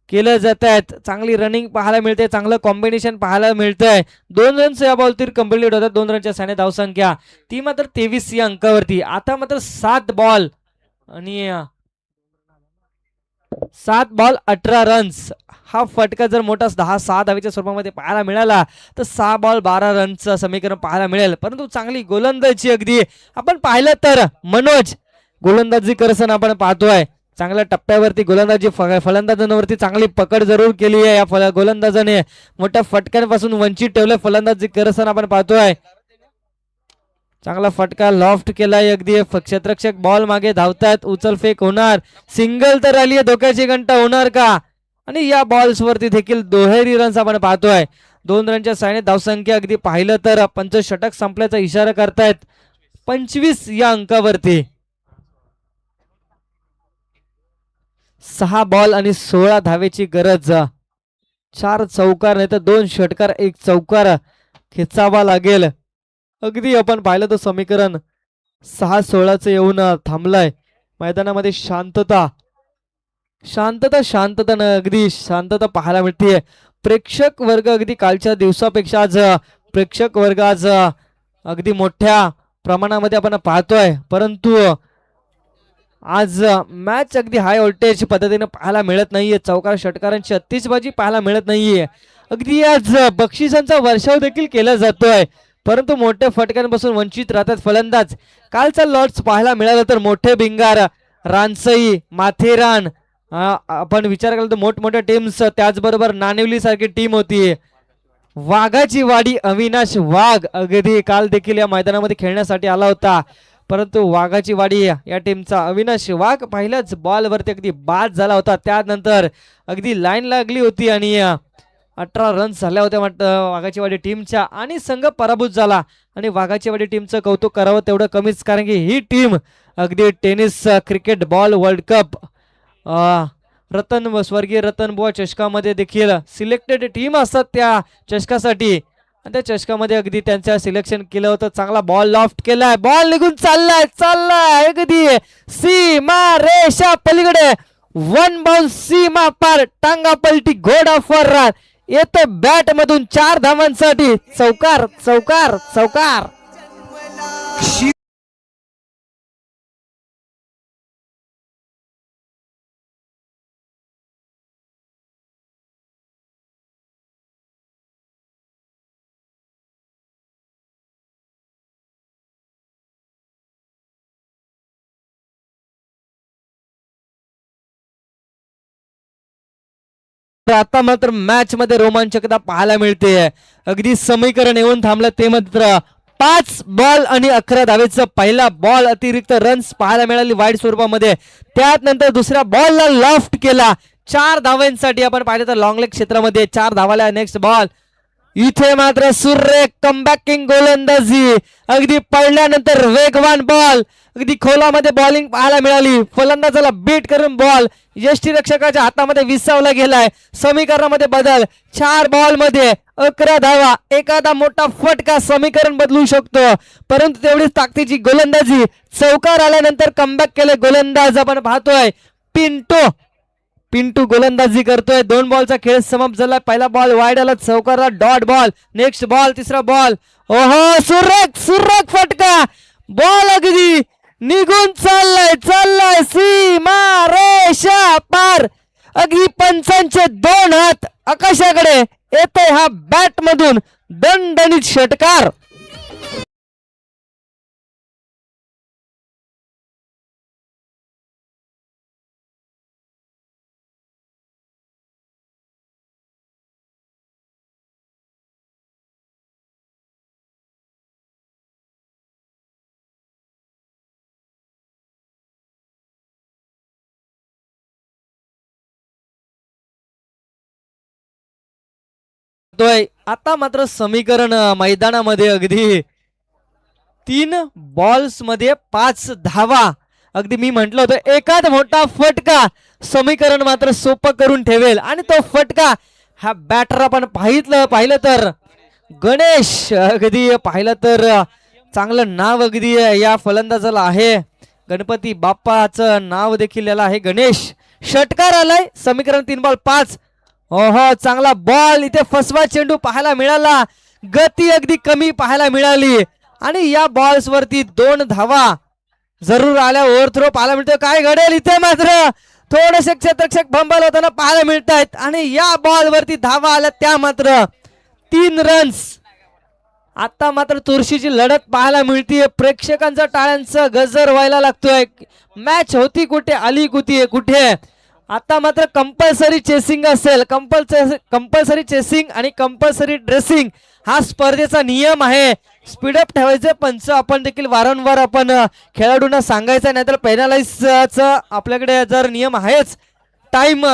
केलं जात आहेत. चांगली रनिंग पाहायला मिळते, चांगलं कॉम्बिनेशन पाहायला मिळतंय. 2 रन्स या बॉलवर कंप्लीट होतात. 2 रनच्या साने धावसंख्या ती मात्र 23 या अंकावरती. आता मात्र 7 बॉल आणि 7 बॉल 18 रन्स. हा फटका जर मोठा 6 धावेच्या स्वरूपामध्ये पाहायला मिळाला तर 6 बॉल 12 रनचं समीकरण पाहायला मिळेल. परंतु चांगली गोलंदाजी अगदी आपण पाहिलं तर मनोज गोलंदाजी करताना आपण पाहतोय. चांगल्या टप्प्यावरती गोलंदाजी, फलंदाजांवरती चांगली पकड जरूर केली आहे. या गोलंदाजाने मोठ्या फटक्यांपासून वंचित ठेवलं फलंदाजी करताना आपण पाहतोय. चांगला फटका लॉफ्ट केलाय. अगदी क्षेत्ररक्षक बॉल मागे धावतात, उचलफेक होणार, सिंगल तर आली आहे, धोक्याची घंटा होणार का? आणि या बॉल्स वरती देखील दुहेरी रन्स आपण पाहतोय. 2 रनच्या साहाय्याने धावसंख्या अगदी पाहिलं तर पंचषटक संपल्याचा इशारा करतायत 25 या अंकावरती. 6 बॉल आणि 16 धावेची गरज. 4 चौकार नाही तर 2 षटकार 1 चौकार खेचावा लागेल. अगदी आपण पाहिलं तर समीकरण 6-16चं येऊन थांबलंय. मैदानामध्ये शांतता अगदी शांतता पाहायला मिळते. प्रेक्षक वर्ग अगदी कालच्या दिवसापेक्षा आज प्रेक्षक वर्ग आज अगदी मोठ्या प्रमाणामध्ये आपण पाहतोय. परंतु आज मॅच अगदी हाय व्होल्टेज पद्धतीने पाहायला मिळत नाहीये. चौकार षटकारांची अतिशबाजी पाहायला मिळत नाहीये. अगदी आज बक्षिसांचा वर्षाव देखील केला जातोय, परंतु मोठ्या फटक्यांपासून वंचित राहतात फलंदाज. कालचा लॉट्स पाहायला मिळालं तर मोठे भिंगार, रानसई, माथेरान, आपण विचार केला तर मोठमोठ्या टीम्स, त्याचबरोबर नाणेवली सारखी टीम होती. वाघाची वाडी अविनाश वाघ अगदी काल देखील या मैदानामध्ये खेळण्यासाठी आला होता, परंतु वाघाची वाडी या टीमचा अविनाश वाघ पहिल्याच बॉलवरती अगदी बाद झाला होता. त्यानंतर अगदी लाईन लागली होती आणि 18 रन्स झाल्या होत्या वाघाची वाडी टीमच्या आणि संघ पराभूत झाला. आणि वाघाची वाडी टीमचं कौतुक करावं तेवढं कमीच, कारण की ही टीम अगदी tennis cricket ball world cup स्वर्गीय रतन बुवा चषकामध्ये देखील सिलेक्टेड टीम असतात त्या चषकासाठी, आणि त्या चषकामध्ये अगदी त्यांचं सिलेक्शन केलं होतं. चांगला बॉल लॉफ्ट केलाय, बॉल निघून चाललाय अगदी सीमा रेषा पलीकडे, वन बाउन्स सीमा पार, टांगा पलटी घोडा फरार, येतो बॅट मधून 4 धावांसाठी. चौकार चौकार चौकार. आता मात्र मॅच मध्ये रोमांचकता पाहायला मिळते. अगदी समीकरण येऊन थांबलं ते मात्र 5 बॉल आणि 11 धावेचा पहिला बॉल, अतिरिक्त रन्स पाहायला मिळाली वाईट स्वरूपामध्ये. त्यानंतर दुसऱ्या बॉलला लॉफ्ट केला 4 धावांसाठी. आपण पाहिलं तर लॉंग लेग क्षेत्रामध्ये 4 धावाला. नेक्स्ट बॉल, इथे मात्र सुरेख कमबॅकिंग गोलंदाजी, अगदी पडल्यानंतर वेगवान बॉल, अगदी खोलामध्ये बॉलिंग पाहायला मिळाली. फलंदाजाला बीट करून बॉल यष्टीरक्षकाच्या हातामध्ये विसावला गेलाय. समीकरणामध्ये बदल, 4 बॉल मध्ये 11 धावा, एखादा मोठा फटका समीकरण बदलू शकतो, परंतु तेवढीच ताकदीची गोलंदाजी. चौकार आल्यानंतर कमबॅक केले गोलंदाज. आपण पाहतोय पिंटू गोलंदाजी करतोय. 2 बॉलचा खेळ समाप्त झाला. पहिला बॉल वाईड आला, चौकारला डॉट बॉल. नेक्स्ट बॉल, तिसरा बॉल, ओहो सुरेख फटका, बॉल अगदी निघून चाललाय सीमा रेषा पार. अगदी पंचांचे 2 हात आकाशाकडे, येतोय हा बॅट मधून दणदणीत षटकार. आता मात्र समीकरण मैदानामध्ये अगदी 3 बॉल्स मध्ये 5 धावा. अगदी मी म्हंटल होतं एखाद मोठा फटका समीकरण मात्र सोपं करून ठेवेल, आणि तो फटका हा बॅटर आपण पाहिलं तर गणेश, अगदी पाहिलं तर चांगलं नाव अगदी या फलंदाजाला आहे. गणपती बाप्पाचं नाव देखील याला आहे गणेश. षटकार आलाय. समीकरण 3 बॉल 5. ओहो चांगला बॉल, इथे फसवा चेंडू पाहायला मिळाला, गती अगदी कमी पाहायला मिळाली, आणि या बॉल्स वरती 2 धावा जरूर आल्या. ओव्हर थ्रो पाहायला मिळतो. काय घडेल इथे मात्र थोडेसे क्षेत्ररक्षक भंबल होताना पाहायला मिळत आहेत, आणि या बॉल वरती धावा आल्या त्या मात्र 3 रन्स. आता मात्र चुरशीची लढत पाहायला मिळतीये. प्रेक्षकांचा टाळ्यांचा गजर व्हायला लागतोय. मॅच होती कुठे, आली कुठे. आता मात्र कंपल्सरी चेसिंग असेल. कंपल्सरी चेसिंग आणि कंपल्सरी ड्रेसिंग हा स्पर्धेचा नियम आहे. स्पीडअप ठेवायचे पंच आपण देखील वारंवार आपण खेळाडूंना सांगायचं, नाहीतर पेनालाइजचा आपल्याकडे जर नियम आहेच. टाइम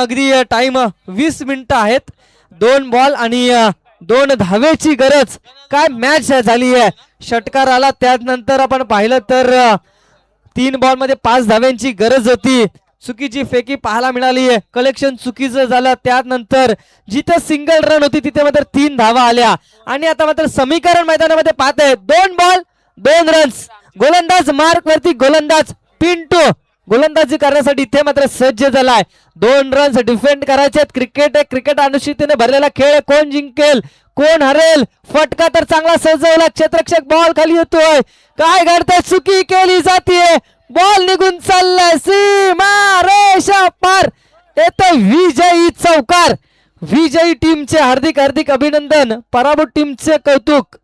20 मिनिटं आहेत. 2 बॉल आणि 2 धावेची गरज. काय मॅच झाली आहे. षटकार आला, त्यानंतर आपण पाहिलं तर 3 बॉल मध्ये 5 धाव्यांची गरज होती. चुकीची फेकी पाहायला मिळाली आहे. कलेक्शन चुकीचं झालं. त्यानंतर जिथे सिंगल रन होती तिथे मात्र 3 धावा आल्या, आणि आता मात्र समीकरण मैदानामध्ये पाहताय 2 बॉल 2 रन्स. गोलंदाज मार्क वरती गोलंदाज पिंटू गोलंदाजी करण्यासाठी इथे मात्र सज्ज झालाय. 2 रन्स डिफेंड करायचे. क्रिकेट अनुष्ठितीने भरलेला खेळ. कोण जिंकेल कोण हरेल. फटका तर चांगला सजवला. क्षेत्ररक्षक बॉल खाली येतोय. काय घडतंय, चुकी केली जातीये. बॉल निघून चाललाय सीमा रेषा पार. येतो विजयी चौकार. विजयी टीमचे हार्दिक हार्दिक अभिनंदन, पराभूत टीमचे कौतुक.